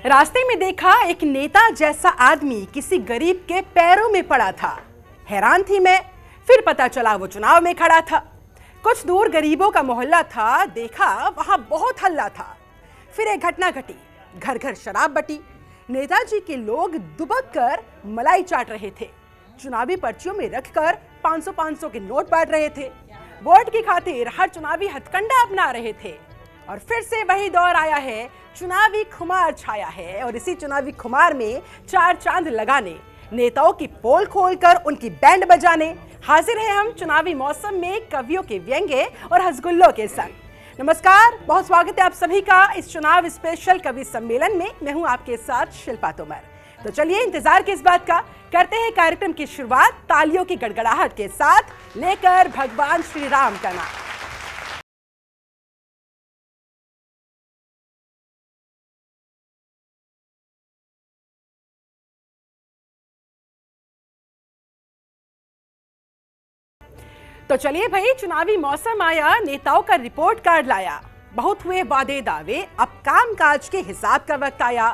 रास्ते में देखा एक नेता जैसा आदमी किसी गरीब के पैरों में पड़ा था। हैरान थी मैं, फिर पता चला वो चुनाव में खड़ा था। कुछ दूर गरीबों का मोहल्ला था, देखा वहां बहुत हल्ला था। फिर एक घटना घटी, घर घर शराब बटी। नेताजी के लोग दुबक कर मलाई चाट रहे थे, चुनावी पर्चियों में रखकर 500-500 के नोट बांट रहे थे। वोट की खातिर हर चुनावी हथकंडा अपना रहे थे। और फिर से वही दौर आया है, चुनावी खुमार छाया है। और इसी चुनावी खुमार में चार चांद लगाने, नेताओं की पोल खोलकर उनकी बैंड बजाने हाजिर है हम चुनावी मौसम में कवियों के व्यंग्य और हंसगुल्लों के संग। नमस्कार, बहुत स्वागत है आप सभी का इस चुनाव स्पेशल कवि सम्मेलन में। मैं हूं आपके साथ शिल्पा तोमर। तो चलिए इंतजार किस बात का, करते हैं कार्यक्रम की शुरुआत तालियों की गड़गड़ाहट के साथ, लेकर भगवान श्री राम का नाम। तो चलिए भाई, चुनावी मौसम आया, नेताओं का रिपोर्ट कार्ड लाया। बहुत हुए वादे दावे, अब काम काज के हिसाब का वक्त आया।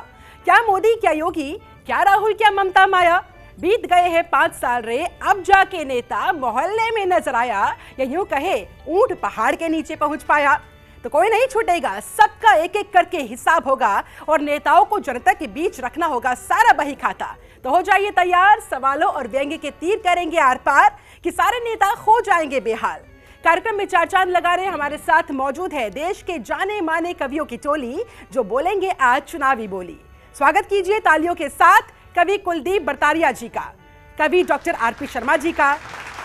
क्या मोदी, क्या योगी, क्या राहुल, क्या ममता माया, बीत गए हैं 5 साल रे, अब जाके नेता मोहल्ले में नजर आया। या यूं कहे ऊंट पहाड़ के नीचे पहुंच पाया। तो कोई नहीं छूटेगा, सबका एक एक करके हिसाब होगा और नेताओं को जनता के बीच रखना होगा सारा बही खाता। तो हो जाइए तैयार, सवालों और व्यंग्य के तीर करेंगे आर पार कि सारे नेता हो जाएंगे बेहाल। कार्यक्रम में चार चांद लगा रहे हमारे साथ मौजूद है देश के जाने माने कवियों की टोली, जो बोलेंगे आज चुनावी बोली। स्वागत कीजिए तालियों के साथ कवि कुलदीप बरतारिया जी का, कवि डॉक्टर आरपी शर्मा जी का,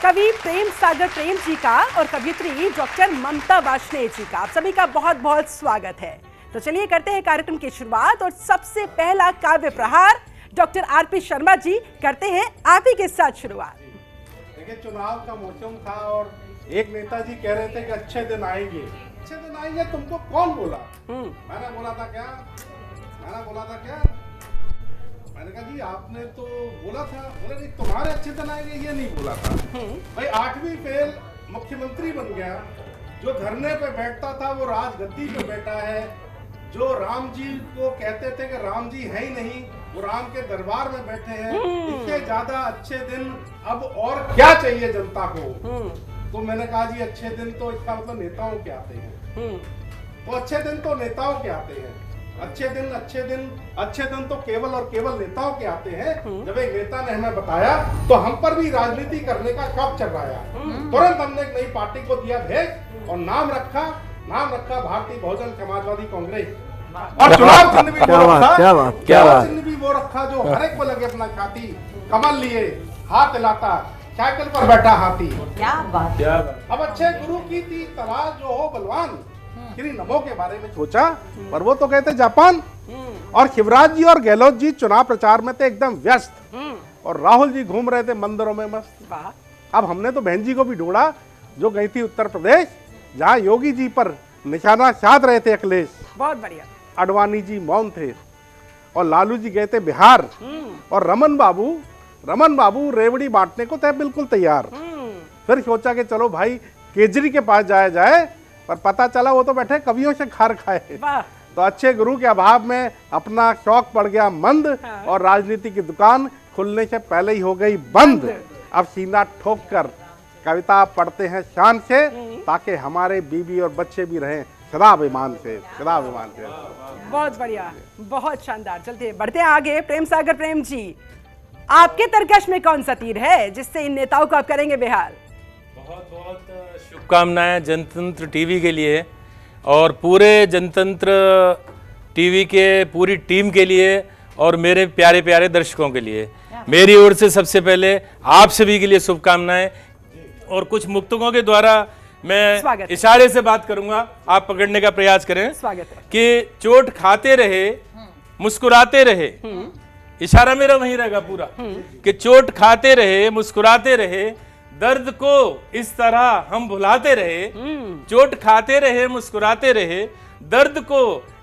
कवि प्रेम सागर प्रेम जी का और कवियत्री डॉक्टर ममता वार्ष्णेय जी का। आप सभी का बहुत बहुत स्वागत है। तो चलिए करते हैं कार्यक्रम की शुरुआत और सबसे पहला काव्य प्रहार डॉक्टर आरपी शर्मा जी करते हैं आप ही के साथ शुरुआत। देखिए, चुनाव का मौसम था और एक नेताजी कह रहे थे कि अच्छे दिन आएंगे, अच्छे दिन आएंगे। तुमको कौन बोला? मैंने बोला था क्या? मैंने कहा जी आपने तो बोला था। बोले नहीं, तुम्हारे अच्छे दिन आएंगे ये नहीं बोला था। भाई 8वीं फेल मुख्यमंत्री बन गया। जो धरने पे बैठता था वो राजगद्दी पे बैठा है। जो राम जी को कहते थे कि राम जी है ही नहीं, वो राम के दरबार में बैठे हैं। इससे ज्यादा अच्छे दिन अब और क्या चाहिए जनता को? तो मैंने कहा जी अच्छे दिन तो इसका मतलब नेताओं के आते हैं। तो अच्छे दिन तो नेताओं के आते हैं। अच्छे दिन तो केवल और केवल नेताओं के आते हैं। जब एक नेता ने हमें बताया तो हम पर भी राजनीति करने का कब चल रहा है। तुरंत हमने एक नई पार्टी को दिया भेज और नाम रखा भारतीय बहुजन समाजवादी कांग्रेस। और चुनाव चिन्ह भी वो रखा जो हर एक को लगे अपना छाती। कमल लिए हाथ हिलाता, साइकिल पर बैठा हाथी। क्या बात। अब अच्छे गुरु की थी तलाश जो हो बलवान। श्री नमो के बारे में सोचा, पर वो तो कहते जापान। और शिवराज जी और गहलोत जी चुनाव प्रचार में थे एकदम व्यस्त और राहुल जी घूम रहे थे मंदिरों में मस्त। अब हमने तो बहन जी को भी ढूंढा जो गई थी उत्तर प्रदेश, जहाँ योगी जी पर निशाना साध रहे थे अखिलेश। बहुत बढ़िया। अडवाणी जी मौन थे और लालू जी गए थे बिहार। और रमन बाबू रेवड़ी बांटने को थे बिल्कुल तैयार। फिर सोचा कि चलो भाई केजरी के पास जाया जाए, पर पता चला वो तो बैठे कवियों से खार खाए। तो अच्छे गुरु के अभाव में अपना शौक पड़ गया मंद। और राजनीति की दुकान खुलने से पहले ही हो गई बंद। अब सीना ठोक कर कविता पढ़ते हैं शान से, ताकि हमारे बीवी और बच्चे भी रहें सदाभिमान से। बहुत बढ़िया, बहुत शानदार। चलते बढ़ते हैं आगे। प्रेम सागर प्रेम जी, आपके तरकश में कौन सा तीर है जिससे इन नेताओं को आप करेंगे बेहाल? बहुत बहुत शुभकामनाएं जनतंत्र टीवी के लिए और पूरे जनतंत्र टीवी के पूरी टीम के लिए और मेरे प्यारे प्यारे दर्शकों के लिए मेरी ओर से सबसे पहले आप सभी के लिए शुभकामनाएं। और कुछ मुक्तकों के द्वारा मैं इशारे से बात करूंगा, आप पकड़ने का प्रयास करें। स्वागत है। कि चोट खाते रहे मुस्कुराते रहे, इशारा मेरा वहीं रहेगा पूरा कि चोट खाते रहे मुस्कुराते रहे, दर्द को इस तरह हम भुलाते रहे। चोट खाते रहे मुस्कुराते रहे, दर्द को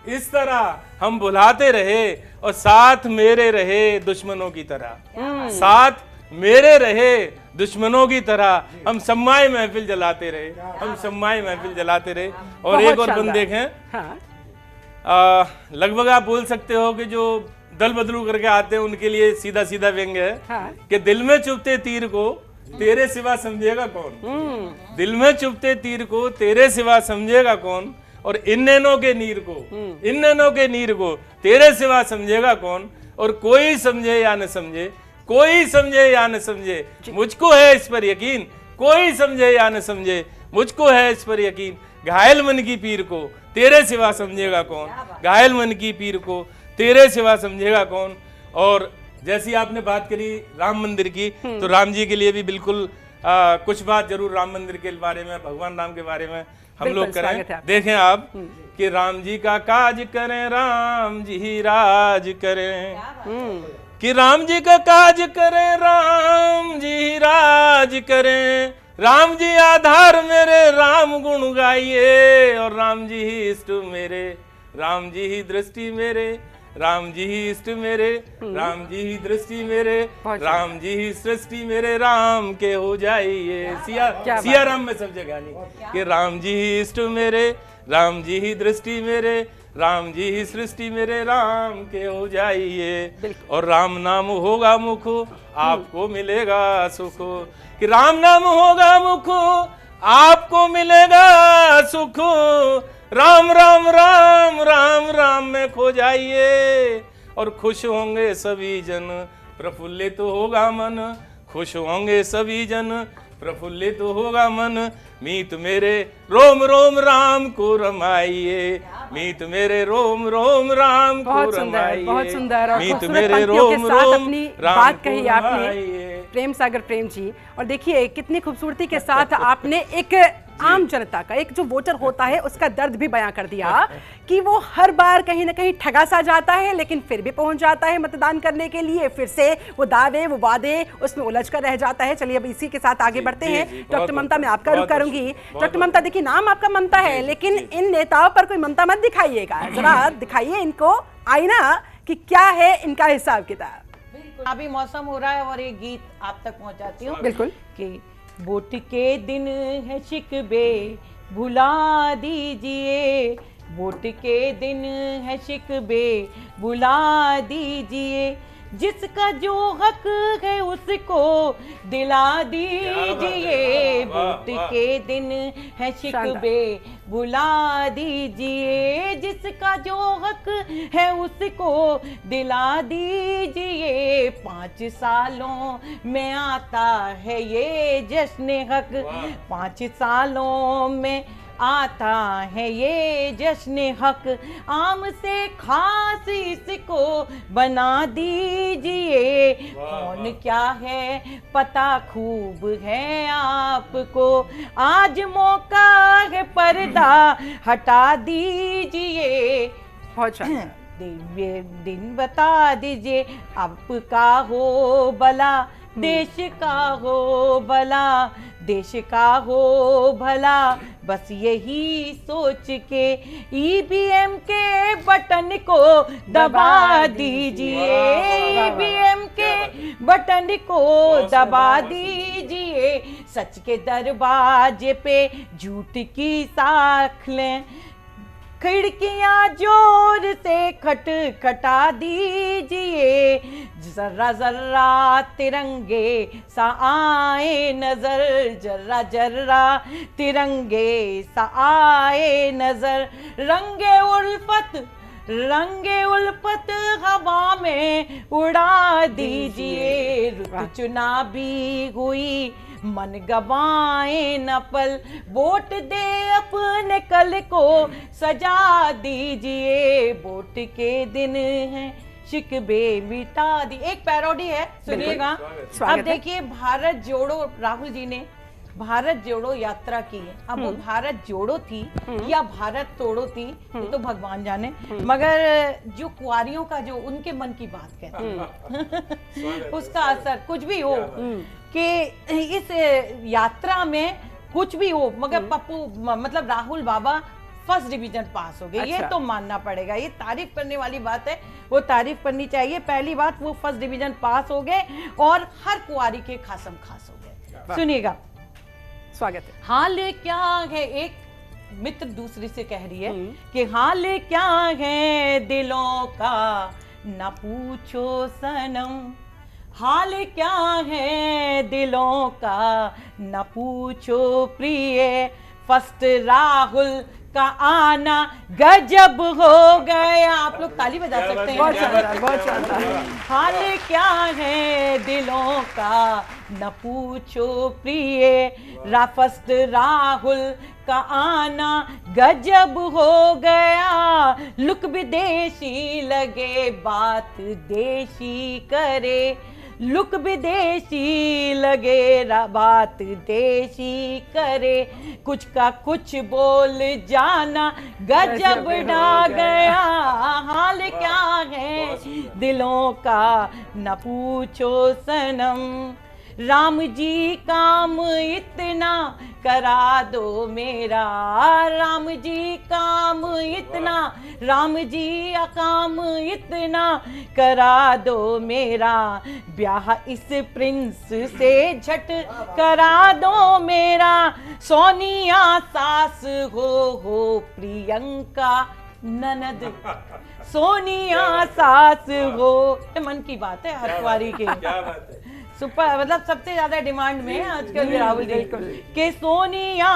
इस तरह हम भुलाते रहे। और साथ मेरे रहे दुश्मनों की तरह, साथ मेरे रहे दुश्मनों की तरह, हम सम्माय महफिल जलाते रहे। और एक और बंद देखें। लगभग आप बोल सकते हो कि जो दल बदलू करके आते हैं उनके लिए सीधा सीधा व्यंग्य है। हाँ। कि दिल में चुभते तीर को तेरे सिवा समझेगा कौन। दिल में चुभते तीर को तेरे सिवा समझेगा कौन, और इन नैनों के नीर को तेरे सिवा समझेगा कौन, और कोई समझे या न समझे, कोई समझे या न समझे, मुझको है इस पर यकीन, कोई समझे या न समझे, मुझको है इस पर यकीन। घायल मन की पीर को तेरे सिवा समझेगा कौन, घायल मन की पीर को तेरे सिवा समझेगा कौन। और जैसी आपने बात करी राम मंदिर की, तो राम जी के लिए भी बिल्कुल कुछ बात जरूर राम मंदिर के बारे में, भगवान राम के बारे में हम लोग करें। देखें आप कि राम जी का काज करें, राम जी ही राज करें, कि राम जी का काज करें, राम जी ही राज करें। राम जी आधार मेरे, राम गुण गाइए, और राम जी ही इष्ट मेरे, राम जी ही दृष्टि मेरे, राम जी ही इष्ट मेरे, राम जी ही दृष्टि मेरे, राम जी ही सृष्टि मेरे, राम के हो जाइए। सिया राम में सब जगह नहीं कि राम जी ही इष्ट मेरे, राम जी ही दृष्टि मेरे, राम जी ही सृष्टि मेरे, राम के हो जाइए। और राम नाम होगा मुख, आपको मिलेगा सुख, कि राम नाम होगा मुख, आपको मिलेगा सुख। राम राम राम राम राम में खो जाइए, और खुश होंगे सभी जन, प्रफुल्लित होगा मन, खुश होंगे सभी जन, प्रफुल्लित होगा मन। मीत मेरे रोम रोम राम को रमाइए, मीत मेरे रोम रोम राम को रमाइए। बहुत सुंदर और मीत मेरे रोम रोम अपनी बात कही आपने प्रेम सागर प्रेम जी। और देखिए कितनी खूबसूरती के साथ आपने एक आम जनता का, एक जो वोटर होता है उसका दर्द भी बयां कर दिया कि वो हर बार कहीं ना कहीं ठगा सा जाता है, लेकिन फिर भी पहुंच जाता है मतदान करने के लिए, फिर से वो दावे वो वादे उसमें उलझ कर रह जाता है। चलिए अब इसी के साथ आगे बढ़ते हैं। डॉक्टर ममता, मैं आपका रुख करूंगी। डॉक्टर ममता, देखिए नाम आपका ममता है, लेकिन इन नेताओं पर कोई ममता मत दिखाइएगा, जरा दिखाइए इनको आईना कि क्या है इनका हिसाब किताब। अभी मौसम हो रहा है और एक गीत आप तक पहुंचाती हूँ। बिल्कुल। कि वोट के दिन है शिकवे भुला दीजिए, वोट के दिन है शिकवे भुला दीजिए, जिसका जो हक है उसको दिला दीजिए, वोट के दिन है शिकवे भुला दीजिए, जिसका जो हक है उसको दिला दीजिए। 5 सालों में आता है ये जश्न हक, 5 सालों में आता है ये जश्न हक, आम से खास इसको बना दीजिए। कौन क्या है पता खूब है आपको, आज मौका है पर्दा हटा दीजिए। दिन बता दीजिए आपका हो भला, देश का हो भला, देश का हो भला, बस यही सोच के ईवीएम के बटन को दबा दीजिए, ईवीएम के बटन को दबा दीजिए। सच के दरवाजे पे झूठ की साख लें, खिड़कियां जोर से खटखटा दीजिए, जर्रा जर्रा तिरंगे सा आए नजर, जर्रा जर्रा तिरंगे सा आए नजर, रंगे उल्फत हवा में उड़ा दीजिए। रुत चुनावी हुई मन गवाए न पल, वोट दे अपने कल को सजा दीजिए, वोट के दिन है शिकवे मिटा दी। एक पैरोडी है, सुनिएगा। अब देखिए भारत जोड़ो, राहुल जी ने भारत जोड़ो यात्रा की है। अब वो भारत जोड़ो थी या भारत तोड़ो थी ये तो भगवान जाने, मगर जो कुआरियों का जो उनके मन की बात कहते हैं उसका असर कुछ भी हो कि इस यात्रा में कुछ भी हो, मगर पप्पू मतलब राहुल बाबा फर्स्ट डिवीजन पास हो गए। अच्छा। ये तो मानना पड़ेगा, ये तारीफ करने वाली बात है, वो तारीफ करनी चाहिए। पहली बात वो फर्स्ट डिवीजन पास हो गए और हर कुआरी के खासम खास हो गए। सुनिएगा, स्वागत है। हाल क्या है, एक मित्र दूसरी से कह रही है कि हाल क्या है दिलों का न पूछो सनम, हाल क्या है दिलों का न पूछो प्रिय, फर्स्ट राहुल का आना गजब हो गया। आप लोग ताली बजा सकते हैं। बहुत शानदार, बहुत शानदार। हाल क्या है दिलों का न पूछो प्रिय, फर्स्ट राहुल का आना गजब हो गया, लुक विदेशी लगे बात देशी करे, लुक विदेशी लगे बात देशी करे, कुछ का कुछ बोल जाना गजब ढा गया, हाल क्या है दिलों का न पूछो सनम, राम जी काम इतना करा दो मेरा, राम जी काम इतना, राम जी काम इतना करा दो मेरा, ब्याह इस प्रिंस से झट करा दो मेरा, सोनिया सास हो प्रियंका ननद, सोनिया सास हो। मन की बात है हर कुंवारी के, क्या बात है, सुपर, मतलब सबसे ज्यादा डिमांड में है आजकल राहुल जी के सोनिया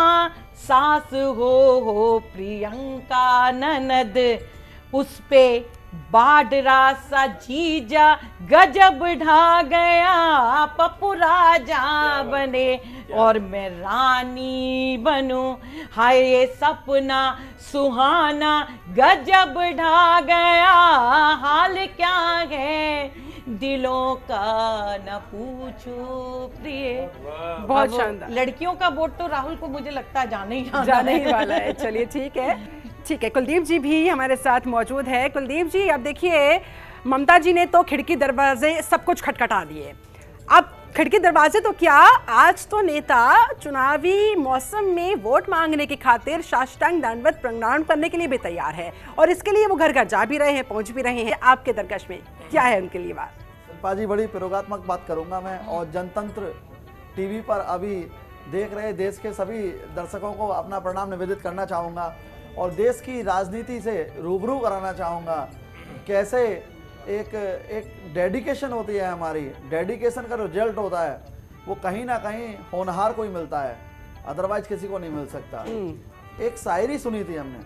सास हो प्रियंका ननद, उस पे बाडरा सा जीजा गजब ढा गया, पप्पू राजा बने और मैं रानी बनूं, हाय ये सपना सुहाना गजब ढा गया, हाल क्या है दिलों का न पूछो प्रिय। बहुत शानदार। लड़कियों का वोट तो राहुल को मुझे लगता है जाने ही वाला है। चलिए ठीक है, ठीक है। कुलदीप जी भी हमारे साथ मौजूद है। कुलदीप जी, अब देखिए ममता जी ने तो खिड़की दरवाजे सब कुछ खटखटा दिए, अब खिड़की दरवाजे तो क्या, आज तो नेता चुनावी मौसम में वोट मांगने की खातिर साष्टांग दंडवत प्रणाम करने के लिए भी तैयार है, और इसके लिए वो घर घर जा भी रहे हैं, पहुंच भी रहे हैं। आपके दरकश में क्या है उनके लिए बात? शिल्पा जी, बड़ी प्रयोगात्मक बात करूंगा मैं, और जनतंत्र टीवी पर अभी देख रहे देश के सभी दर्शकों को अपना प्रणाम निवेदित करना चाहूँगा, और देश की राजनीति से रूबरू कराना चाहूँगा। कैसे एक डेडिकेशन होती है, हमारी डेडिकेशन का रिजल्ट होता है वो कहीं ना कहीं होनहार को ही मिलता है, अदरवाइज किसी को नहीं मिल सकता। एक शायरी सुनी थी हमने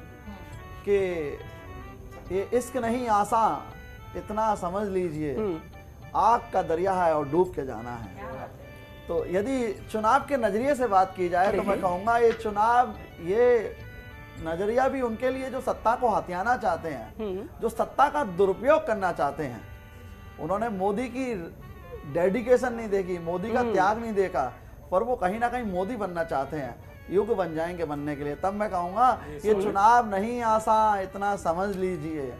कि ये इश्क नहीं आसान इतना समझ लीजिए, आग का दरिया है और डूब के जाना है। तो यदि चुनाव के नजरिए से बात की जाए तो मैं कहूँगा ये चुनाव, ये नजरिया भी उनके लिए जो सत्ता को हथियाना चाहते हैं, जो सत्ता का दुरुपयोग करना चाहते हैं। उन्होंने मोदी की डेडिकेशन नहीं देखी, मोदी का त्याग नहीं देखा, पर वो कहीं ना कहीं मोदी बनना चाहते हैं, युग बन जाएंगे बनने के लिए। तब मैं कहूँगा ये चुनाव नहीं आसान इतना समझ लीजिए,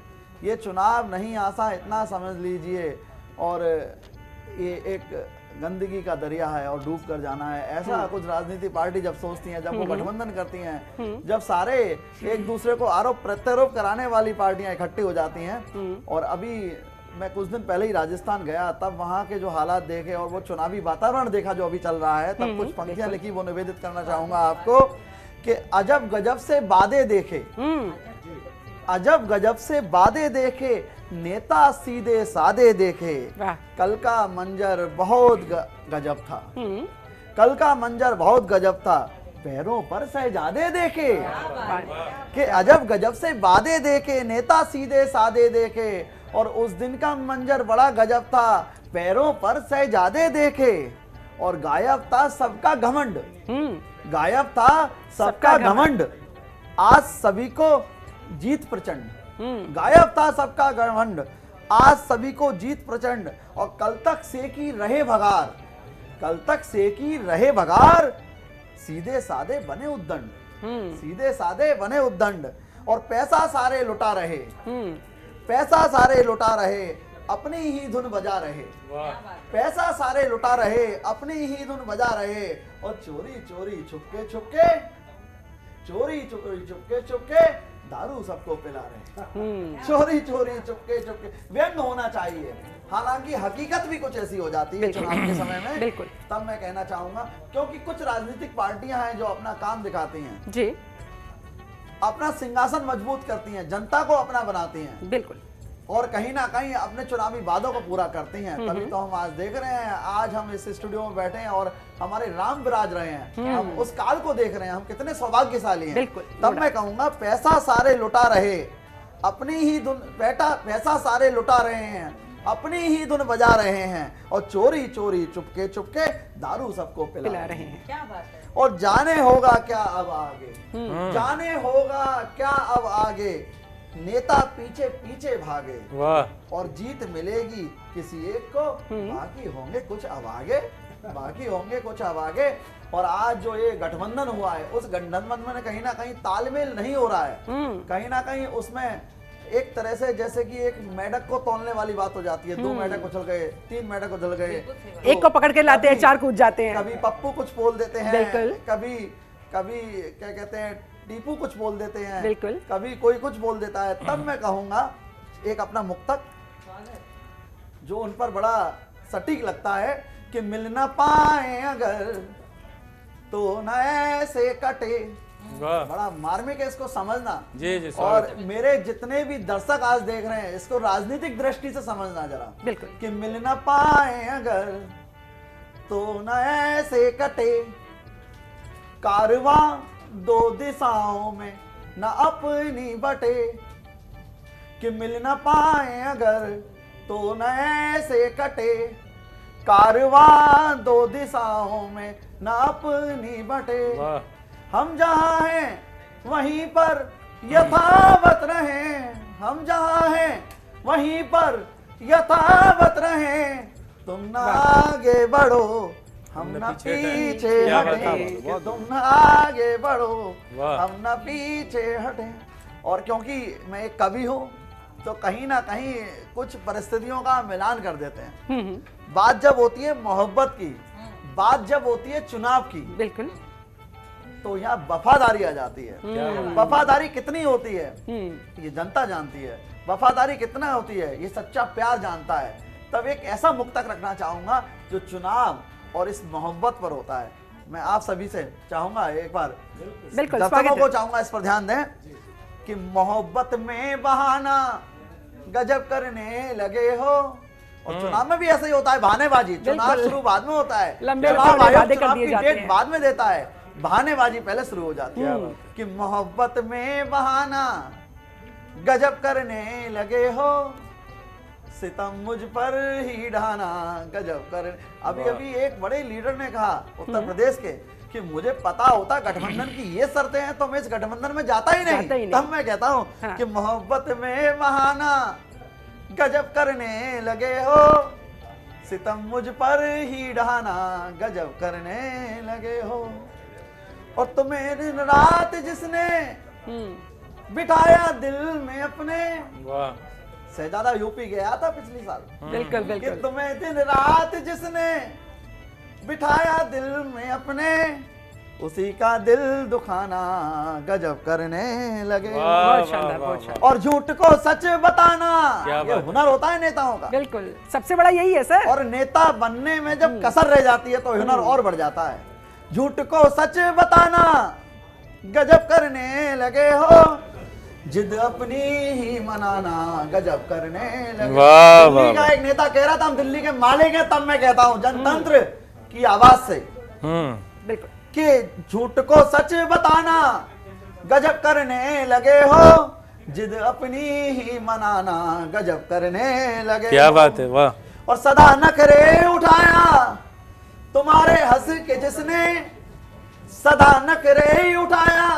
ये चुनाव नहीं आसान इतना समझ लीजिए, और ये एक गंदगी का दरिया है और डूब कर जाना है। ऐसा कुछ राजनीति पार्टी जब सोचती हैं, जब वो गठबंधन करती हैं, जब सारे एक दूसरे को आरोप प्रत्यारोप कराने वाली पार्टियां इकट्ठी हो जाती हैं। और अभी मैं कुछ दिन पहले ही राजस्थान गया, तब वहां के जो हालात देखे और वो चुनावी वातावरण देखा जो अभी चल रहा है, तब कुछ पंक्तियां लिखी वो निवेदित करना चाहूंगा आपको कि अजब गजब से बातें देखे, अजब गजब से बातें देखे, नेता सीधे सादे देखे, कल का मंजर बहुत गजब था, कल का मंजर बहुत गजब था, पैरों पर शहजादे देखे, कि अजब गजब से बातें देखे, नेता सीधे सादे देखे, और उस दिन का मंजर बड़ा गजब था, पैरों पर शहजादे देखे, और गायब था सबका घमंड, गायब था सबका घमंड, आज सभी को जीत प्रचंड, गायब था सबका घमंड, आज सभी को जीत प्रचंड, और कल तक सेकी रहे भगार, कल तक सेकी रहे भगार, सीधे सादे बने उद्दंड, सीधे सादे बने उद्दंड, और पैसा सारे लुटा रहे, पैसा सारे लुटा रहे, अपनी ही धुन बजा रहे, पैसा सारे लुटा रहे, अपनी ही धुन बजा रहे, और चोरी चोरी छुपके छुपके, चोरी चोरी छुपके छुपके दारू सबको पिला रहे, चोरी चोरी चुपके चुपके। व्यंग होना चाहिए, हालांकि हकीकत भी कुछ ऐसी हो जाती है चुनाव के समय में। बिल्कुल। तब मैं कहना चाहूंगा, क्योंकि कुछ राजनीतिक पार्टियां हैं जो अपना काम दिखाती हैं जी, अपना सिंहासन मजबूत करती हैं, जनता को अपना बनाती हैं बिल्कुल। और कहीं ना कहीं अपने चुनावी वादों को पूरा करती हैं। तभी तो हम आज देख रहे हैं, आज हम इस स्टूडियो में बैठे हैं और हमारे राम विराज रहे हैं, हम उस काल को देख रहे हैं, हम कितने सौभाग्यशाली हैं। बिल्कुल। तब मैं कहूंगा पैसा सारे लुटा रहे, अपनी ही धुन पैसा सारे लुटा रहे हैं, अपनी ही धुन बजा रहे हैं और चोरी चोरी चुपके चुपके दारू सबको पिला रहे हैं। क्या बात है। और जाने होगा क्या अब आगे, जाने होगा क्या अब आगे, नेता पीछे पीछे भागे वाह। और जीत मिलेगी किसी एक को, बाकी होंगे कुछ अब आगे, बाकी होंगे कुछ अब आगे। और आज जो ये गठबंधन हुआ है, उस गठबंधन में कहीं ना कहीं तालमेल नहीं हो रहा है, कहीं ना कहीं उसमें एक तरह से जैसे कि एक मेढक को तोलने वाली बात हो जाती है। 2 मेढक उछल गए, 3 मेढक उछल गए, एक को पकड़ के लाते हैं, 4 कूद जाते हैं। कभी पप्पू कुछ बोल देते हैं, बिल्कुल। कभी कभी क्या कहते हैं टीपू कुछ बोल देते हैं, बिल्कुल। कभी कोई कुछ बोल देता है। तब मैं कहूंगा एक अपना मुक्तक जो उन पर बड़ा सटीक लगता है कि मिल ना पाए अगर तो न ऐसे कटे। वाह। बड़ा मार्मिक है, इसको समझना। जी जी, और स्वागत है। मेरे जितने भी दर्शक आज देख रहे हैं, इसको राजनीतिक दृष्टि से समझना जरा। बिल्कुल। कि मिल ना पाए अगर तो न ऐसे कटे, कारवां 2 दिशाओं में न अपनी बटे। कि मिल न पाए अगर तो न ऐसे कटे, कारवां 2 दिशाओं में न अपनी बटे। वाह। हम जहाँ हैं वहीं पर यथावत रहें, हम जहाँ हैं वहीं पर यथावत रहें। तुम ना आगे बढ़ो हम ना पीछे क्या बात है। हटें, कि तुम ना आगे बढ़ो वाह। हम ना पीछे हटें। और क्योंकि मैं एक कवि हूँ तो कहीं ना कहीं कुछ परिस्थितियों का मिलान कर देते हैं। बात जब होती है मोहब्बत की, बात जब होती है चुनाव की, बिल्कुल। तो यहाँ वफादारी आ जाती है। वफादारी कितनी होती है ये जनता जानती है, वफादारी कितना होती है ये सच्चा प्यार जानता है। तब एक ऐसा मुक्तक रखना चाहूंगा जो चुनाव और इस मोहब्बत पर होता है। मैं आप सभी से चाहूंगा एक बार, बिल्कुल, दर्शकों स्वागत को है। चाहूंगा इस पर ध्यान दें कि मोहब्बत में बहाना गजब करने लगे हो। और चुनाव में भी ऐसा ही होता है, बहानेबाजी। चुनाव बिल्कुल। शुरू बाद में होता है, लंबे चुनाव लंबे आयोग वादे कर चुनाव दिए की जाते डेट हैं। बाद में देता है, बहानेबाजी पहले शुरू हो जाती है। कि मोहब्बत में बहाना गजब करने लगे हो, सितम मुझ पर ही ढाना गजब करने। अभी अभी एक बड़े लीडर ने कहा उत्तर प्रदेश के कि मुझे पता होता गठबंधन की ये शर्तें हैं तो मैं इस गठबंधन में जाता ही नहीं। तब मैं कहता हूँ हाँ। कि मोहब्बत में बहाना गजब करने लगे हो, सितम मुझ पर ही ढाना गजब करने लगे हो। और तुम्हें दिन रात जिसने बिठाया दिल में अपने। वाह। शहजादा यूपी गया था पिछली साल। बिल्कुल कि बिल्कुल। तुम्हें दिन रात जिसने बिठाया दिल में अपने, उसी का दिल दुखाना गजब करने लगे। वाह, बहुत शानदार, वाह, बहुत वाह, शानदार। और झूठ को सच बताना क्या ये बात है। हुनर होता है नेताओं का। बिल्कुल, सबसे बड़ा यही है सर। और नेता बनने में जब कसर रह जाती है तो हुनर और बढ़ जाता है। झूठ को सच बताना गजब करने लगे हो, जिद अपनी ही मनाना गजब करने लगे। वाह, दिल्ली वाह, का वाह। एक नेता कह रहा था हम दिल्ली के मालिक हैं, तब मैं कहता हूं जनतंत्र की आवाज से बिल्कुल। कि झूठ को सच बताना गजब करने लगे हो, जिद अपनी ही मनाना गजब करने लगे क्या हो। बात है। वाह। और सदा नखरे उठाया तुम्हारे हंस के जिसने, सदा नखरे ही उठाया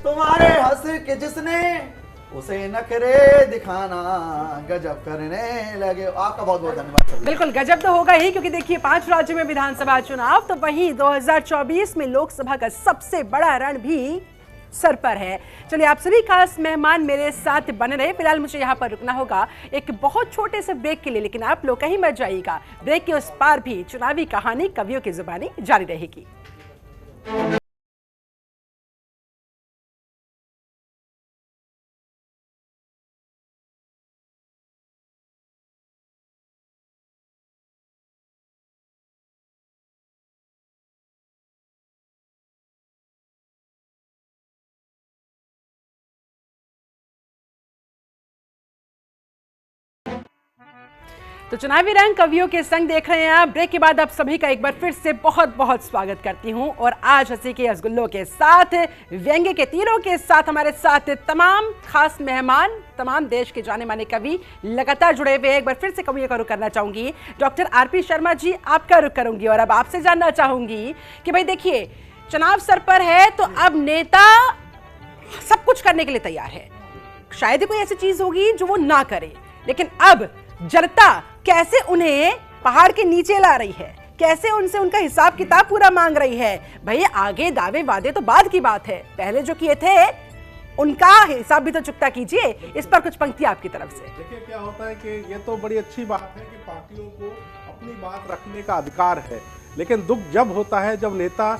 तुम्हारे हंस के जिसने, उसे नखरे दिखाना गजब करने लगे। आपका बहुत बहुत धन्यवाद सभी। बिल्कुल गजब तो होगा ही, क्योंकि देखिए 5 राज्यों में विधानसभा चुनाव, तो वहीं 2024 में लोकसभा का सबसे बड़ा रण भी सर पर है। चलिए, आप सभी खास मेहमान मेरे साथ बने रहे। फिलहाल मुझे यहाँ पर रुकना होगा एक बहुत छोटे से ब्रेक के लिए, लेकिन आप लोग कहीं मत जाइएगा। ब्रेक के उस पार भी चुनावी कहानी कवियों की जुबानी जारी रहेगी। तो चुनावी रंग कवियों के संग देख रहे हैं आप। ब्रेक के बाद आप सभी का एक बार फिर से बहुत बहुत स्वागत करती हूं। और आज हंसी के रसगुल्लों के साथ, व्यंग्य के तीरों के साथ हमारे साथ तमाम खास मेहमान, तमाम देश के जाने माने कवि लगातार जुड़े हुए हैं। एक बार फिर से कवियों का रुख करना चाहूंगी। डॉक्टर आरपी शर्मा जी, आपका रुख करूंगी और अब आपसे जानना चाहूंगी कि भाई देखिए, चुनाव सर पर है तो अब नेता सब कुछ करने के लिए तैयार है। शायद ही कोई ऐसी चीज होगी जो वो ना करे, लेकिन अब जनता कैसे उन्हें पहाड़ के नीचे ला रही है, कैसे उनसे उनका हिसाब किताब पूरा मांग रही है। भाई आगे दावे वादे तो बाद की बात है, पहले जो किए थे उनका हिसाब भी तो चुकता कीजिए। इस पर कुछ पंक्ति आपकी तरफ से। देखिए क्या होता है कि ये तो बड़ी अच्छी बात है कि पार्टियों को अपनी बात रखने का अधिकार है, लेकिन दुख जब होता है जब नेता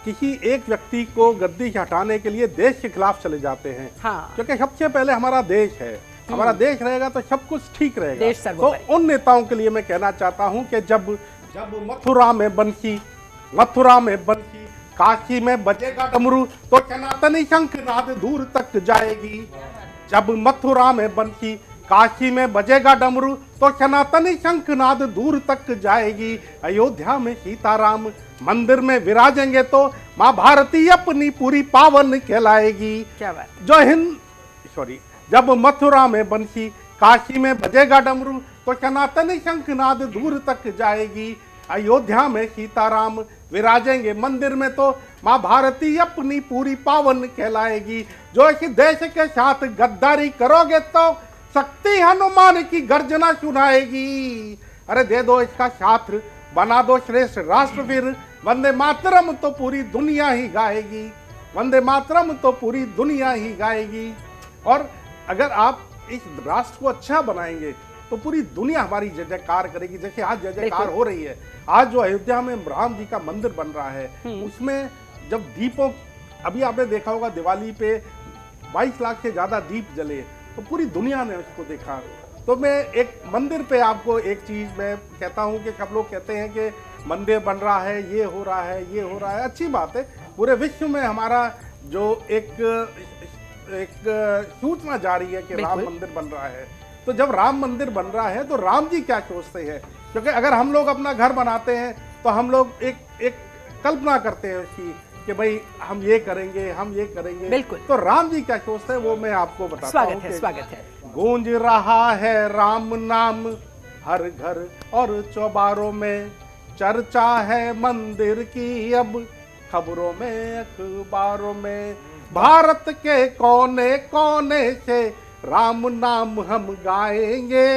किसी एक व्यक्ति को गद्दी से हटाने के लिए देश के खिलाफ चले जाते हैं। हाँ। क्योंकि सबसे पहले हमारा देश है, हमारा देश रहेगा तो सब कुछ ठीक रहेगा। देश सर्वोपरि। तो उन नेताओं के लिए मैं कहना चाहता हूं कि जब मथुरा में बंसी काशी में बजेगा डमरू तो सनातनी शंखनाद दूर तक जाएगी। जब मथुरा में बंसी काशी में बजेगा डमरू तो सनातनी शंखनाद दूर तक जाएगी। अयोध्या में सीताराम मंदिर में विराजेंगे तो माँ भारती अपनी पूरी पावन कहलाएगी। क्या बात। जब मथुरा में बंसी काशी में बजेगा डमरू तो सनातनी शंखनाद दूर तक जाएगी। अयोध्या में सीताराम विराजेंगे मंदिर में तो माँ भारती अपनी पूरी पावन कहलाएगी। जो इस देश के साथ गद्दारी करोगे तो शक्ति हनुमान की गर्जना सुनाएगी। अरे दे दो इसका साथ, बना दो श्रेष्ठ राष्ट्रवीर, वंदे मातरम तो पूरी दुनिया ही गाएगी। वंदे मातरम तो पूरी दुनिया ही गाएगी। और अगर आप इस राष्ट्र को अच्छा बनाएंगे तो पूरी दुनिया हमारी जय जयकार करेगी। जैसे आज जय जयकार हो रही है, आज जो अयोध्या में राम जी का मंदिर बन रहा है, उसमें जब दीपों, अभी आपने देखा होगा दिवाली पे 22 लाख से ज्यादा दीप जले, तो पूरी दुनिया ने उसको देखा। तो मैं एक मंदिर पे आपको एक चीज मैं कहता हूँ कि सब लोग कहते हैं कि मंदिर बन रहा है, ये हो रहा है, ये हो रहा है, अच्छी बात है। पूरे विश्व में हमारा जो एक सूचना जारी है कि राम मंदिर बन रहा है। तो जब राम मंदिर बन रहा है तो राम जी क्या सोचते हैं? क्योंकि अगर हम लोग अपना घर बनाते हैं तो हम लोग एक कल्पना करते हैं उसकी कि भाई हम ये करेंगे, हम ये करेंगे। बिल्कुल। तो राम जी क्या सोचते हैं वो मैं आपको बताता हूँ। स्वागत है। गूंज रहा है राम नाम हर घर और चौबारों में, चर्चा है मंदिर की अब खबरों में अखबारों में। भारत के कोने कोने से राम नाम हम गाएंगे।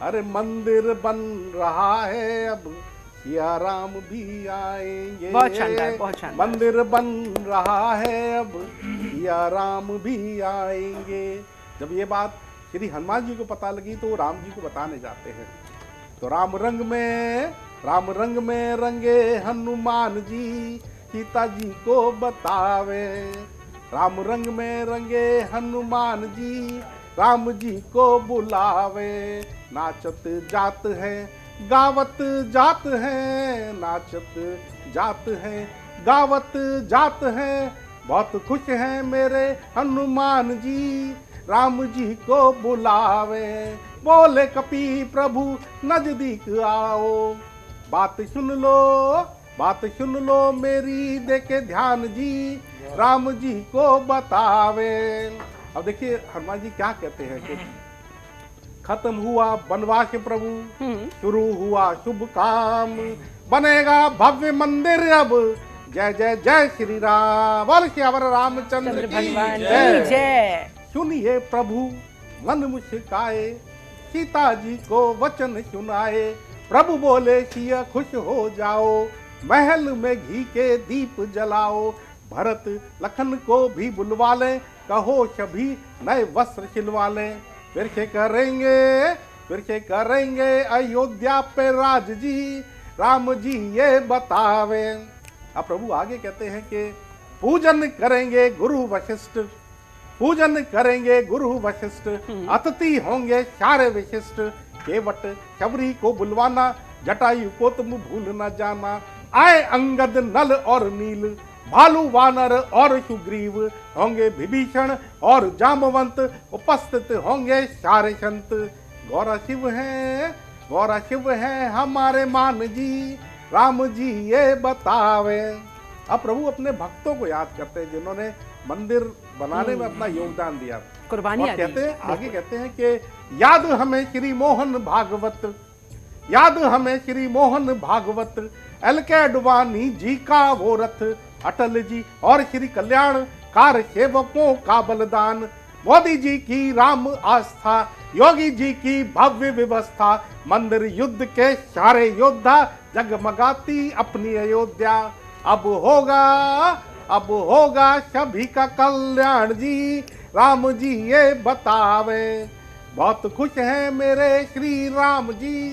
अरे मंदिर बन रहा है अब सिया राम भी आएंगे। बहुत शानदार, बहुत शानदार। मंदिर बन रहा है अब सिया राम भी आएंगे। जब ये बात श्री हनुमान जी को पता लगी तो राम जी को बताने जाते हैं। तो राम रंग में रंगे हनुमान जी सीता जी को बतावे। राम रंग में रंगे हनुमान जी राम जी को बुलावे। नाचत जात है गावत जात है, नाचत जात है गावत जात है। बहुत खुश हैं मेरे हनुमान जी राम जी को बुलावे। बोले कपि प्रभु नजदीक आओ, बात सुन लो मेरी देखे ध्यान जी राम जी को बतावे। अब देखिए हनुमान जी क्या कहते हैं कि खत्म हुआ वनवास प्रभु, शुरू हुआ शुभ काम, बनेगा भव्य मंदिर अब, जय जय जय श्री राम। बोल श्यावर रामचंद्र की जय। सुनिए प्रभु मन मुस्काए, सीता जी को वचन सुनाए। प्रभु बोले सिया खुश हो जाओ, महल में घी के दीप जलाओ। भरत लखन को भी बुलवा ले, कहो सभी नए वस्त्र सिलवा ले। फिर से करेंगे अयोध्या पे राज जी राम जी ये बतावे। अब प्रभु आगे कहते हैं कि पूजन करेंगे गुरु वशिष्ठ, अतिथि होंगे सारे विशिष्ट। केवट शबरी को बुलवाना, जटायु को तुम भूल न जाना। आए अंगद नल और नील, भालू वानर और सुग्रीव। होंगे विभीषण और जामवंत, उपस्थित होंगे सारे संत। गौरा शिव हैं गौर शिव है हमारे मान जी, राम जी ये बतावे। अब प्रभु अपने भक्तों को याद करते हैं जिन्होंने मंदिर बनाने में अपना योगदान दिया। कुर्बानी और आ गई। कहते हैं, आगे कहते हैं कि याद हमें श्री मोहन भागवत, याद हमें श्री मोहन भागवत, एल के अडवाणी जी का वो रथ, अटल जी और श्री कल्याण कार सेवकों का बलिदान, मोदी जी की राम आस्था, योगी जी की भव्य व्यवस्था, मंदिर युद्ध के सारे योद्धा, जगमगाती अपनी अयोध्या। अब होगा सभी का कल्याण जी, राम जी ये बतावे। बहुत खुश हैं मेरे श्री राम जी,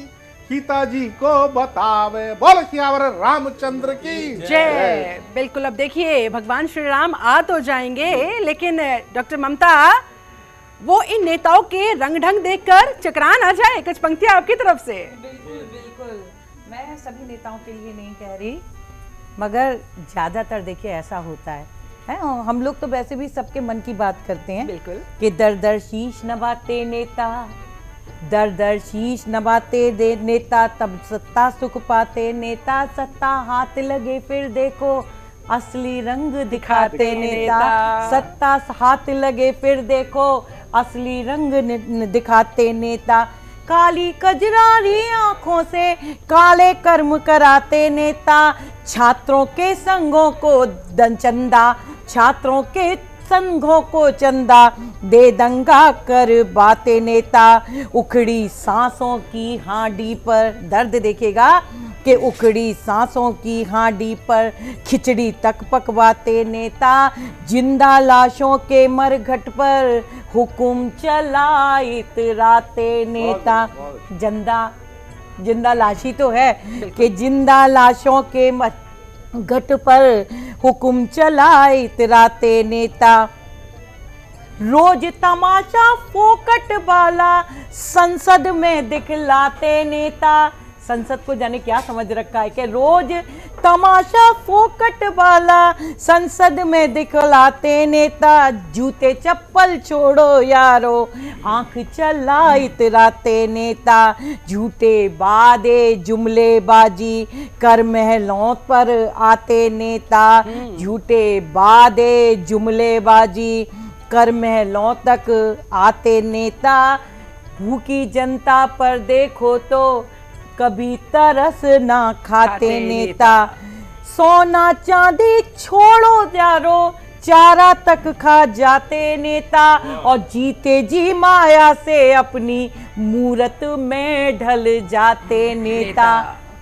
सीता जी को बतावे। बोल सियावर रामचंद्र की जय। बिल्कुल, अब देखिए भगवान श्री राम आ तो जाएंगे, लेकिन डॉक्टर ममता वो इन नेताओं के रंग ढंग देखकर चकरान आ जाए। कुछ पंक्तियां आपकी तरफ से। बिल्कुल बिल्कुल, मैं सभी नेताओं के लिए नहीं कह रही, मगर ज़्यादातर देखिए ऐसा होता है हम लोग तो वैसे भी सबके मन की बात करते हैं। बिल्कुल कि दर दर शीश नभाते नेता, दर दर शीश नभाते दे नेता, तब सत्ता सुख पाते नेता, सत्ता हाथ लगे फिर देखो असली रंग दिखाते नेता, सत्ता हाथ लगे फिर देखो असली रंग दिखाते नेता, काली कजरारी आंखों से काले कर्म कराते नेता, छात्रों के संघों को चंदा, छात्रों के संघों को चंदा दे दंगा कर बाते नेता, उखड़ी सांसों की हांडी पर, दर्द देखेगा कि उखड़ी सांसों की हांडी पर खिचड़ी तक पकवाते नेता, जिंदा लाशों के मरघट पर हुक्म चला इतराते नेता। जिंदा लाशी तो है कि जिंदा लाशों के घट पर हुक्म चला इतराते नेता, रोज तमाशा फोकट वाला संसद में दिखलाते नेता। संसद को जाने क्या समझ रखा है कि रोज तमाशा फोकट वाला संसद में दिखलाते नेता, जूते चप्पल छोड़ो यारो आंख चला इतराते नेता, झूठे वादे जुमलेबाजी कर महलों पर आते नेता, झूठे वादे जुमलेबाजी कर महलों तक आते नेता, भूखी जनता पर देखो तो कभी तरस ना खाते नेता, सोना चांदी छोड़ो यारो चारा तक खा जाते नेता, और जीते जी माया से अपनी मूरत में ढल जाते नेता।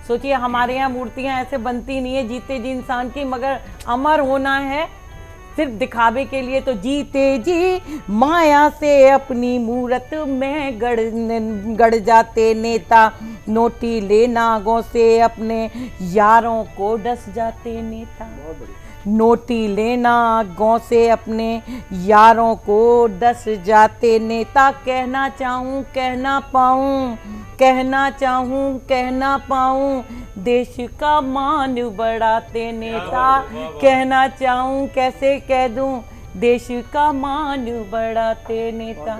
सोचिए हमारे यहाँ मूर्तियाँ ऐसे बनती नहीं है जीते जी इंसान की, मगर अमर होना है सिर्फ दिखावे के लिए, तो जीते जी माया से अपनी मूरत में गड़ जाते नेता, नोटी लेना गो से अपने यारों को डस जाते नेता, नोटी लेना गौ से अपने यारों को डस जाते नेता, कहना चाहूँ कह ना पाऊँ, कहना चाहूँ कह ना पाऊँ, देश का मान बढ़ाते नेता, कहना चाहूँ कैसे कह दूँ, देश का मान बढ़ाते नेता।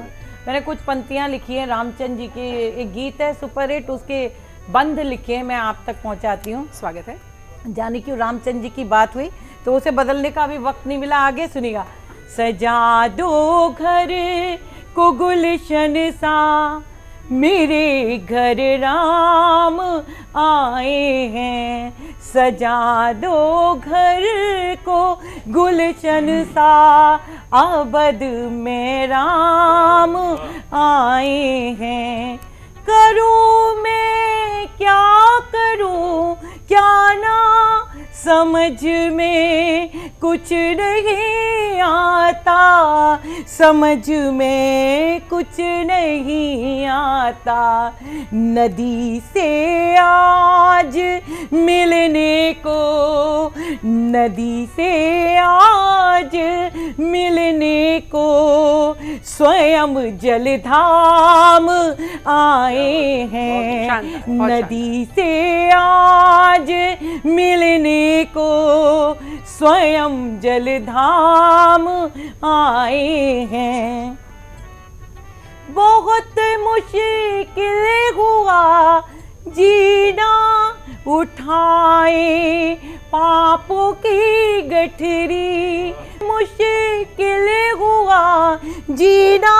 मैंने कुछ पंक्तियाँ लिखी हैं रामचंद्र जी की, एक गीत है सुपर हिट, उसके बंद लिखे हैं, मैं आप तक पहुँचाती हूँ। स्वागत है। जाने क्यों रामचंद्र जी की बात हुई तो उसे बदलने का अभी वक्त नहीं मिला, आगे सुनिएगा। सजा दो घर को गुलशन सा, मेरे घर राम आए हैं, सजा दो घर को गुलशन सा, अवध में राम आए हैं, करूं मैं क्या करूं क्या ना समझ में कुछ नहीं आता, समझ में कुछ नहीं आता, नदी से आज मिलने को, नदी से आज मिलने को स्वयं जलधाम आए हैं, नदी से आज मिलने को स्वयं जलधाम आए हैं, बहुत मुश्किल हुआ जीना, उठाए पापों की गठरी, मुश्किल हुआ जीना,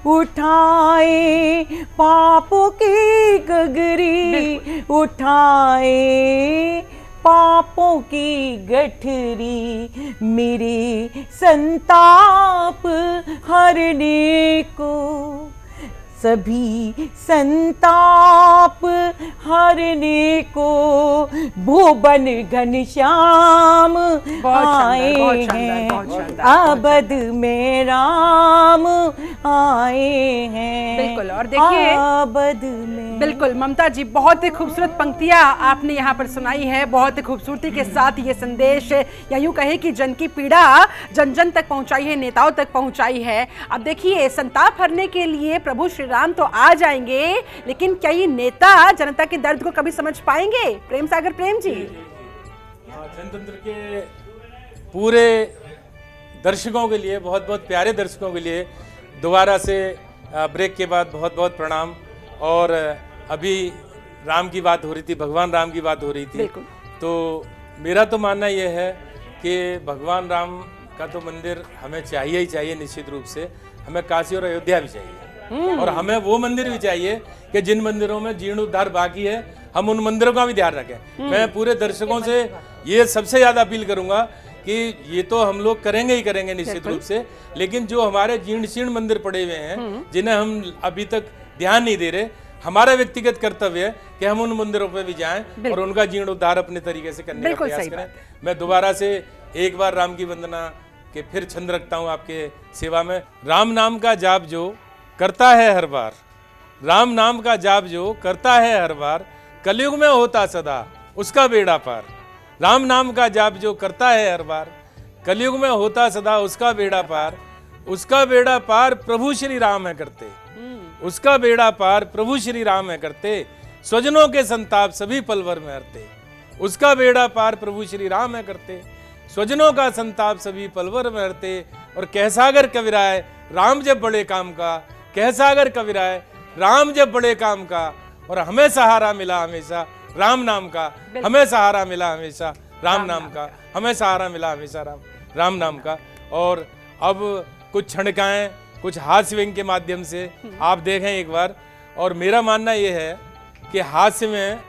उठाए पापों की गगरी, उठाए पापों की गठरी, मेरे संताप हरने को, सभी संताप हरने को भुवन घनश्याम आए हैं, अवध में राम आए हैं। बिल्कुल, और देखिए अवध में। बिल्कुल ममता जी, बहुत ही खूबसूरत पंक्तियां आपने यहाँ पर सुनाई है, बहुत ही खूबसूरती के साथ ये संदेश, या यूं कहे कि जन की पीड़ा जन जन तक पहुंचाई है, नेताओं तक पहुंचाई है। अब देखिए, संताप हरने के लिए प्रभु श्री राम तो आ जाएंगे, लेकिन क्या ये नेता जनता के दर्द को कभी समझ पाएंगे? प्रेम सागर प्रेम जी। जनतंत्र के पूरे दर्शकों के लिए, बहुत बहुत प्यारे दर्शकों के लिए दोबारा से ब्रेक के बाद बहुत बहुत प्रणाम। और अभी राम की बात हो रही थी, भगवान राम की बात हो रही थी, तो मेरा तो मानना यह है कि भगवान राम का तो मंदिर हमें चाहिए ही चाहिए, निश्चित रूप से हमें काशी और अयोध्या भी चाहिए, और हमें वो मंदिर भी चाहिए कि जिन मंदिरों में जीर्णोद्धार बाकी है हम उन मंदिरों का भी ध्यान रखें। मैं पूरे दर्शकों से ये सबसे ज्यादा अपील करूंगा कि ये तो हम लोग करेंगे ही करेंगे निश्चित रूप से, लेकिन जो हमारे जीर्ण शीर्ण मंदिर पड़े हुए हैं जिन्हें हम अभी तक ध्यान नहीं दे रहे, हमारा व्यक्तिगत कर्तव्य है कि हम उन मंदिरों पर भी जाएं और उनका जीर्णोद्धार अपने तरीके से करने का प्रयास करें। मैं दोबारा से एक बार राम की वंदना के फिर छंद रखता हूं आपके सेवा में। राम नाम का जाप जो करता है हर बार, राम नाम का जाप जो करता है हर बार, कलयुग में होता सदा उसका बेड़ा पार। राम नाम का जाप जो करता है हर बार, कलयुग में होता सदा उसका बेड़ा पार। उसका बेड़ा पार प्रभु श्री राम है करते, उसका बेड़ा पार प्रभु श्री राम है करते, स्वजनों के संताप सभी पल भर में हरते। उसका बेड़ा पार प्रभु श्री राम है करते, स्वजनों का संताप सभी पल भर में हरते। और कहसागर कविराय राम जब बड़े काम का, कहसागर कविराय राम जब बड़े काम का, और हमें सहारा मिला हमेशा राम नाम का, हमें सहारा मिला हमेशा राम नाम का, हमें सहारा मिला हमेशा राम नाम का। और अब कुछ क्षणिकाएं, कुछ हास्य व्यंग के माध्यम से आप देखें एक बार। और मेरा मानना यह है कि हास्य में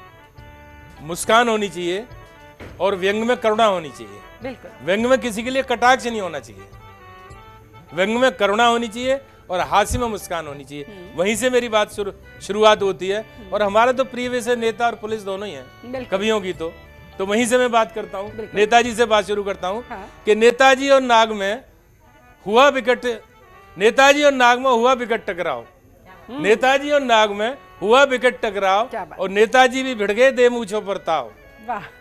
मुस्कान होनी चाहिए और व्यंग में करुणा होनी चाहिए। व्यंग में किसी के लिए कटाक्ष नहीं होना चाहिए, व्यंग में करुणा होनी चाहिए और हास्य में मुस्कान होनी चाहिए। वहीं से मेरी बात शुरुआत होती है। और हमारा तो प्रिय विषय नेता और पुलिस दोनों ही हैं, कवियों की तो वहीं से मैं बात करता हूँ, नेताजी से बात शुरू करता हूँ कि नेताजी और नाग में हुआ विकट, नेताजी और नाग में हुआ विकट टकराव, नेताजी और नाग में हुआ विकट टकराव, और नेताजी भी भिड़ गए दे मूंछों पर ताव।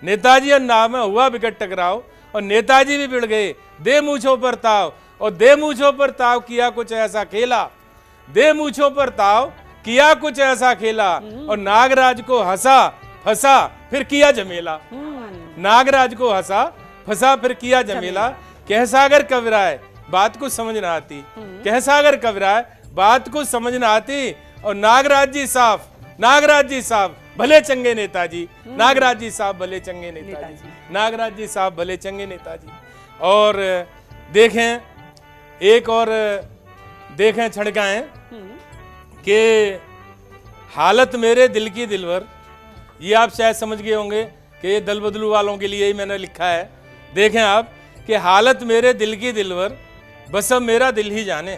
नेताजी और नाग में हुआ विकट टकराव और नेताजी भी भिड़ गए दे मूंछों पर ताव। और दे मूंछों पर ताव किया कुछ ऐसा खेला, दे मूंछों पर ताव किया कुछ ऐसा खेला, और नागराज को हंसा फंसा फिर किया झमेला। नागराज को हंसा फंसा फिर किया झमेला। कहसागर कविराय बात को समझ ना आती, कहसागर कविराय बात को समझ ना आती। और नागराज जी साफ, नागराज जी साफ भले चंगे नेताजी, नागराज जी साहब भले चंगे नेताजी, नागराज जी साहब भले चंगे नेताजी। और देखें एक और देखें छड़काएं कि हालत मेरे दिल की दिलवर, ये आप शायद समझ गए होंगे कि ये दल बदलू वालों के लिए ही मैंने लिखा है। देखें आप कि हालत मेरे दिल की दिलवर बस अब मेरा दिल ही जाने,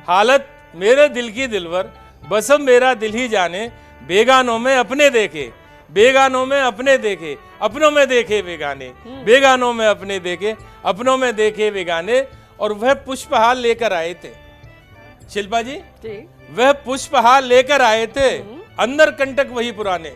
हालत मेरे दिल की दिलवर बस अब मेरा दिल ही जाने। बेगानों में अपने देखे, बेगानों में अपने देखे, अपनों में देखे बेगाने, बेगानों में अपने देखे, अपनों में देखे बेगाने। और वह पुष्पहार लेकर आए थे, शिल्पा जी, वह पुष्पहार लेकर आए थे, अंदर कंटक वही पुराने।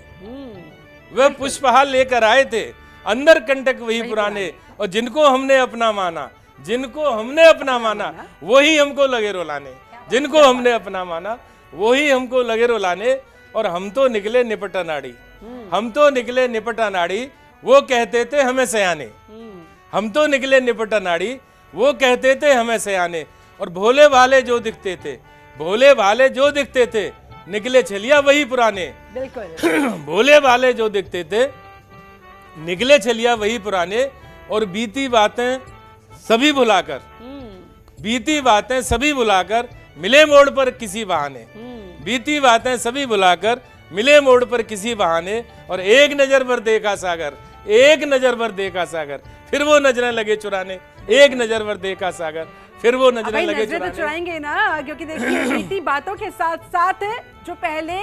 वह पुष्पहार लेकर आए थे, अंदर कंटक वही पुराने। और जिनको हमने अपना माना, जिनको हमने अपना माना वही हमको लगे रुलाने, जिनको हमने अपना माना वही हमको लगे रुलाने। और हम तो निकले निपटा नाड़ी, हम तो निकले निपटा नाड़ी, वो कहते थे हमें सयाने। हम तो निकले निपटा नाड़ी, वो कहते थे हमें सयाने। और भोले भाले जो दिखते थे, भोले भाले जो दिखते थे निकले छलिया वही पुराने। बिल्कुल। भोले भाले जो दिखते थे निकले छलिया वही पुराने, और बीती बातें सभी भुलाकर, बीती बातें सभी भुलाकर मिले मोड़ पर किसी बहाने, बीती बातें सभी भुलाकर मिले मोड़ पर किसी बहाने, और एक नजर पर देखा सागर, एक नजर पर देखा सागर, फिर वो नजरें लगे चुराने, एक नजर पर देखा सागर, फिर वो नजरें लगे नजरें तो चुराने। चुराएंगे ना, क्योंकि देखिए बीती बातों के साथ साथ जो पहले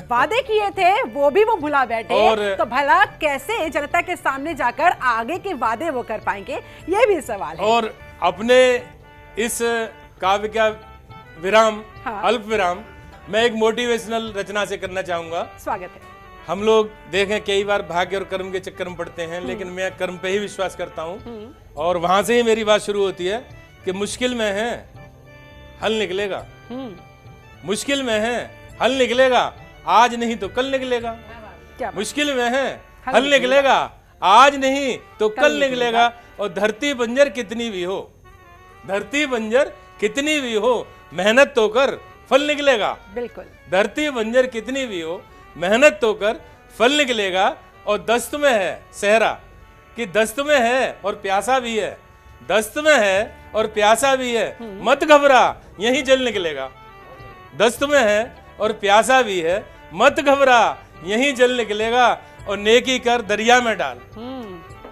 वादे किए थे वो भी वो भुला बैठे, और- तो भला कैसे जनता के सामने जाकर आगे के वादे वो कर पाएंगे, ये भी सवाल है। और अपने इस काव्य का विराम, हाँ। अल्प विराम मैं एक मोटिवेशनल रचना से करना चाहूंगा। स्वागत है। हम लोग देखें कई बार भाग्य और कर्म के चक्कर में पड़ते हैं, लेकिन मैं कर्म पे ही विश्वास करता हूँ, और वहां से ही मेरी बात शुरू होती है कि मुश्किल में है हल निकलेगा, मुश्किल में है हल निकलेगा, आज नहीं तो कल निकलेगा, क्या बात? मुश्किल में है हल निकलेगा, आज नहीं तो कल निकलेगा, और धरती बंजर कितनी भी हो, धरती बंजर कितनी भी हो, मेहनत तो कर फल निकलेगा। बिल्कुल। धरती बंजर कितनी भी हो, मेहनत तो कर फल निकलेगा। और दस्त में है सहरा, कि दस्त में है और प्यासा भी है, दस्त में है और प्यासा भी है, मत घबरा यहीं जल निकलेगा। दस्त में है और प्यासा भी है, मत घबरा यहीं जल निकलेगा, और नेकी कर दरिया में डाल,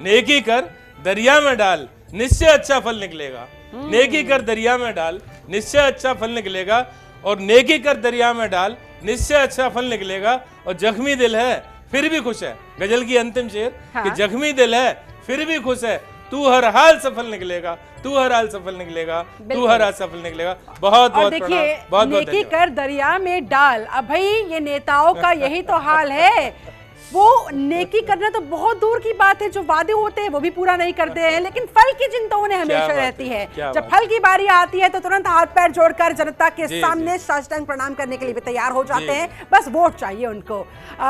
नेकी कर दरिया में डाल, निश्चय अच्छा फल निकलेगा। नेकी कर दरिया में डाल, निश्चय अच्छा फल निकलेगा, और नेकी कर दरिया में डाल, निश्चय अच्छा फल निकलेगा। और जख्मी दिल है फिर भी खुश है, गजल की अंतिम शेर, कि जख्मी दिल है फिर भी खुश है, तू हर हाल सफल निकलेगा, तू हर हाल सफल निकलेगा, तू हर हाल सफल निकलेगा। बहुत और बहुत देखिए प्रणाम, बहुत बहुत नेकी धन्यवाद। कर दरिया में डाल, अब भाई ये नेताओं का यही तो हाल है। वो नेकी करना तो बहुत दूर की बात है, जो वादे होते हैं वो भी पूरा नहीं करते हैं, लेकिन फल की चिंता उन्हें हमेशा बात रहती है, है। क्या जब बात फल की बारी आती है तो तुरंत हाथ पैर जोड़कर जनता के जी, सामने साष्टांग प्रणाम करने के लिए भी तैयार हो जाते हैं, बस वोट चाहिए उनको।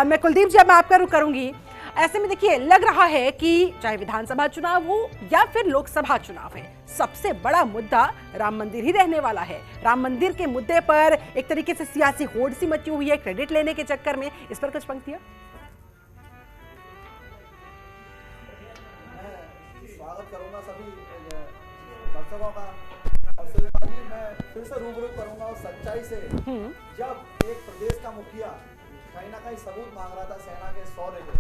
मैं कुलदीप जी अब मैं आपका रुख करूंगी। ऐसे में देखिए लग रहा है कि चाहे विधानसभा चुनाव हो या फिर लोकसभा चुनाव है, सबसे बड़ा मुद्दा राम मंदिर ही रहने वाला है। राम मंदिर के मुद्दे पर एक तरीके से सियासी होड़ सी मची हुई है क्रेडिट लेने के चक्कर में, इस पर कुछ पंक्तियां। स्वागत करूंगा सभी दर्शकों का, और शिल्पा जी मैं फिर से रूबरू करूंगा उस सच्चाई से, जब एक प्रदेश का मुखिया कहीं ना कहीं सबूत मांग रहा था सेना के शौर्य को,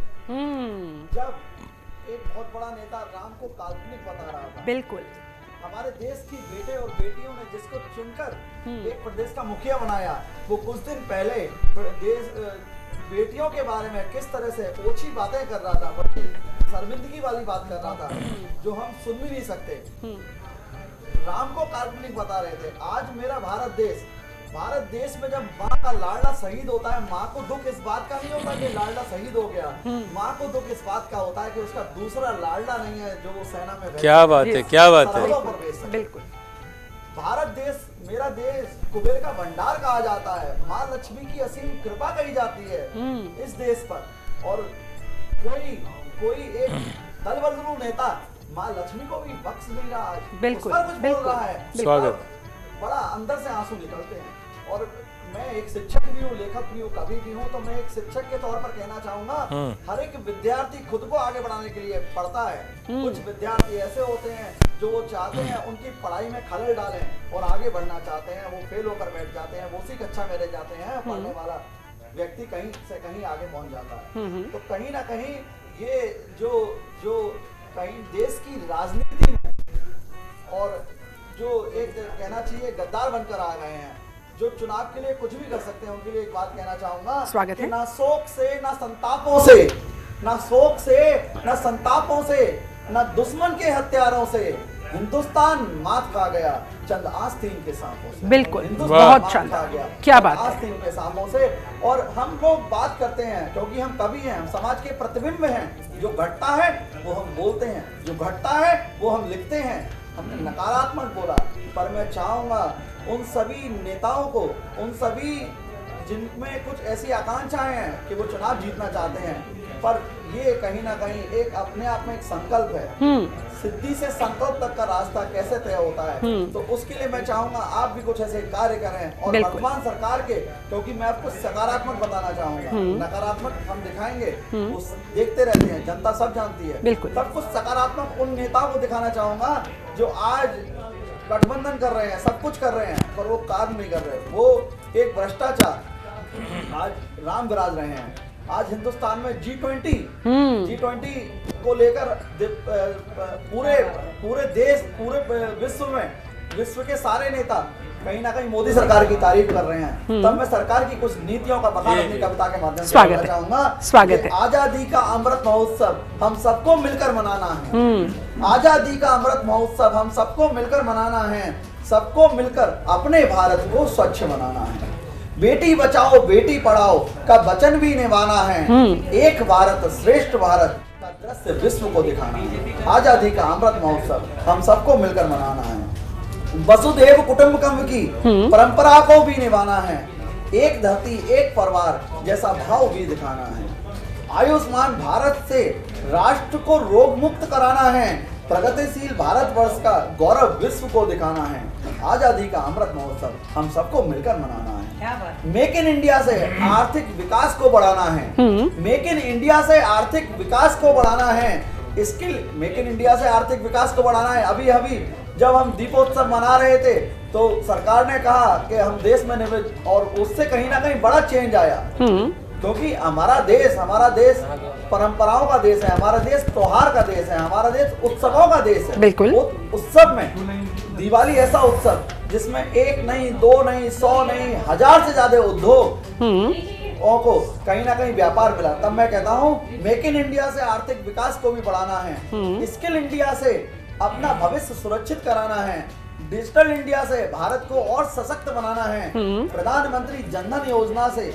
जब एक बहुत बड़ा नेता राम को काल्पनिक बता रहा था। बिल्कुल। हमारे देश की बेटे और बेटियों ने जिसको चुनकर एक प्रदेश का मुखिया बनाया, वो कुछ दिन पहले प्रदेश बेटियों के बारे में किस तरह से ओछी बातें कर रहा था, बड़ी शर्मिंदगी वाली बात कर रहा था, जो हम सुन भी नहीं सकते। राम को काल्पनिक बता रहे थे। आज मेरा भारत देश में जब माँ का लाडला शहीद होता है, माँ को दुख इस बात का नहीं होता कि लाडला शहीद हो गया, माँ को दुख इस बात का होता है कि उसका दूसरा लाडला नहीं है जो वो सेना में क्या बात है, क्या बात है। सरहदों पर बेच सके। बिल्कुल। भारत देश, मेरा देश कुबेर का भंडार कहा जाता है, माँ लक्ष्मी की असीम कृपा कही जाती है इस देश पर, और कोई एक दल बदलू नेता माँ लक्ष्मी को भी बख्श नहीं रहा आज, बिल्कुल, उस पर कुछ बोल रहा है, स्वागत। बड़ा अंदर से आंसू निकलते हैं। और मैं एक शिक्षक भी हूँ, लेखक भी हूँ, कवि भी हूँ, तो मैं एक शिक्षक के तौर पर कहना चाहूंगा, हर एक विद्यार्थी खुद को आगे बढ़ाने के लिए पढ़ता है। कुछ विद्यार्थी ऐसे होते हैं जो वो चाहते हैं उनकी पढ़ाई में खलल डालें और आगे बढ़ना चाहते हैं, वो फेल होकर बैठ जाते हैं, वो उसी कक्षा में रह जाते हैं, पढ़ने वाला व्यक्ति कहीं से कहीं आगे पहुंच जाता है। तो कहीं ना कहीं ये जो कहीं देश की राजनीति में और जो एक कहना चाहिए गद्दार बनकर आ गए हैं, जो चुनाव के लिए कुछ भी कर सकते हैं, उनके लिए एक बात कहना चाहूंगा, स्वागत है। ना शोक से ना संतापों से, ना शोक से ना संतापों से, ना दुश्मन के हथियारों से हिंदुस्तान मात खा गया चंद आस्तीन के सांपों से। बिल्कुल, हिंदुस्तान बहुत मात शानदार। खा गया क्या चंद बात है। आस्तीन के सांपों से। और हम लोग बात करते हैं क्योंकि हम कवि हैं, हम समाज के प्रतिबिंब हैं, जो घटता है वो हम बोलते हैं, जो घटता है वो हम लिखते हैं। हमने नकारात्मक बोला, पर मैं चाहूंगा उन सभी नेताओं को, उन सभी जिनमें कुछ ऐसी आकांक्षाएं हैं कि वो चुनाव जीतना चाहते हैं, पर ये कहीं ना कहीं एक अपने आप में एक संकल्प है। सिद्धि से संकल्प तक का रास्ता कैसे तय होता है, तो उसके लिए मैं चाहूंगा आप भी कुछ ऐसे कार्य करें और वर्तमान सरकार के, क्योंकि मैं आपको सकारात्मक बताना चाहूंगा, नकारात्मक हम दिखाएंगे उस देखते रहते हैं, जनता सब जानती है। तब कुछ सकारात्मक उन नेताओं को दिखाना चाहूंगा जो आज गठबंधन कर रहे हैं, सब कुछ कर रहे हैं, पर वो कार्य नहीं कर रहे। वो एक भ्रष्टाचार आज राम विराज रहे हैं। आज हिंदुस्तान में G20 को लेकर पूरे देश, पूरे विश्व के सारे नेता कहीं ना कहीं मोदी सरकार की तारीफ कर रहे हैं। तब मैं सरकार की कुछ नीतियों का बखान अपनी कविता के माध्यम से करना चाहूंगा। स्वागत है। आजादी का अमृत महोत्सव हम सबको मिलकर मनाना है। आजादी का अमृत महोत्सव हम सबको मिलकर मनाना है। सबको मिलकर अपने भारत को स्वच्छ बनाना है। बेटी बचाओ बेटी पढ़ाओ का वचन भी निभाना है। एक भारत श्रेष्ठ भारत का दृश्य विश्व को दिखाना है। आजादी का अमृत महोत्सव हम सबको मिलकर मनाना है। वसुधैव कुटुंबकम की परंपरा को भी निभाना है। एक धरती एक परिवार जैसा भाव भी दिखाना है। आयुष्मान भारत से राष्ट्र को रोग मुक्त कराना है। प्रगतिशील भारतवर्ष का गौरव विश्व को दिखाना है। आजादी का अमृत महोत्सव हम सबको मिलकर मनाना है। मेक इन इंडिया से आर्थिक विकास को बढ़ाना है। मेक इन इंडिया से आर्थिक विकास को बढ़ाना है। स्किल मेक इन इंडिया से आर्थिक विकास को बढ़ाना है। अभी जब हम दीपोत्सव मना रहे थे तो सरकार ने कहा कि हम देश में निवेश, और उससे कहीं ना कहीं बड़ा चेंज आया, क्योंकि हमारा देश परंपराओं का देश है। हमारा देश त्योहार का देश है। हमारा देश उत्सवों का देश है। बिल्कुल। उत्सव में दिवाली ऐसा उत्सव जिसमें 1 नहीं 2 नहीं 100 नहीं 1000 से ज्यादा उद्योग को कहीं ना कहीं व्यापार मिला। तब मैं कहता हूँ मेक इन इंडिया से आर्थिक विकास को भी बढ़ाना है। स्किल इंडिया से अपना भविष्य सुरक्षित कराना है। डिजिटल इंडिया से भारत को और सशक्त बनाना है। प्रधानमंत्री जनधन योजना से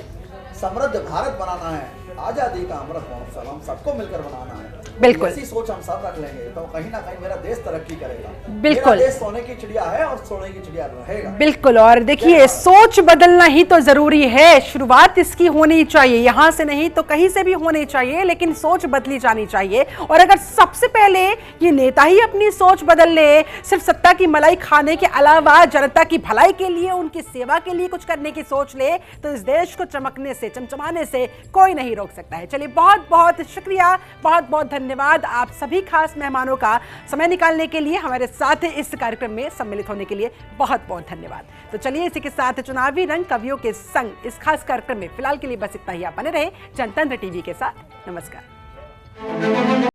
समृद्ध भारत बनाना है। आजादी का अमृत महोत्सव हम सबको मिलकर बनाना है। बिल्कुल। ऐसी सोच हम सब रख लेंगे तो कहीं ना कहीं मेरा देश तरक्की करेगा। बिल्कुल। मेरा देश सोने की चिड़िया है और सोने की चिड़िया रहेगा। बिल्कुल। और देखिए, सोच बदलना ही तो जरूरी है। शुरुआत इसकी होनी चाहिए, यहाँ से नहीं तो कहीं से भी होनी चाहिए, लेकिन सोच बदली जानी चाहिए। और अगर सबसे पहले ये नेता ही अपनी सोच बदल ले, सिर्फ सत्ता की मलाई खाने के अलावा जनता की भलाई के लिए, उनकी सेवा के लिए कुछ करने की सोच ले, तो इस देश को चमकने से, चमचमाने से कोई नहीं रोक सकता है। चलिए, बहुत बहुत शुक्रिया, बहुत बहुत धन्यवाद आप सभी खास मेहमानों का समय निकालने के लिए, हमारे साथ इस कार्यक्रम में सम्मिलित होने के लिए बहुत बहुत धन्यवाद। तो चलिए, इसी के साथ चुनावी रंग कवियों के संग इस खास कार्यक्रम में फिलहाल के लिए बस इतना ही। आप बने रहे जनतंत्र टीवी के साथ। नमस्कार।